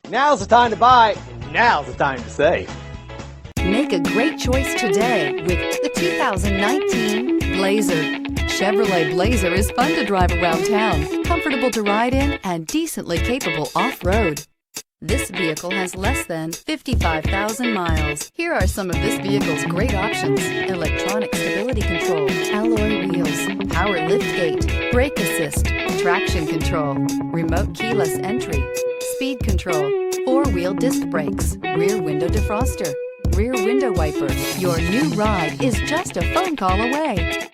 Now's the time to buy. Now's the time to save. Make a great choice today with the 2019 Blazer. Chevrolet Blazer is fun to drive around town, comfortable to ride in, and decently capable off-road. This vehicle has less than 55,000 miles. Here are some of this vehicle's great options: electronic stability control, alloy wheels, power liftgate, brake assist, traction control, remote keyless entry, speed control, four-wheel disc brakes, rear window defroster, rear window wiper. Your new ride is just a phone call away.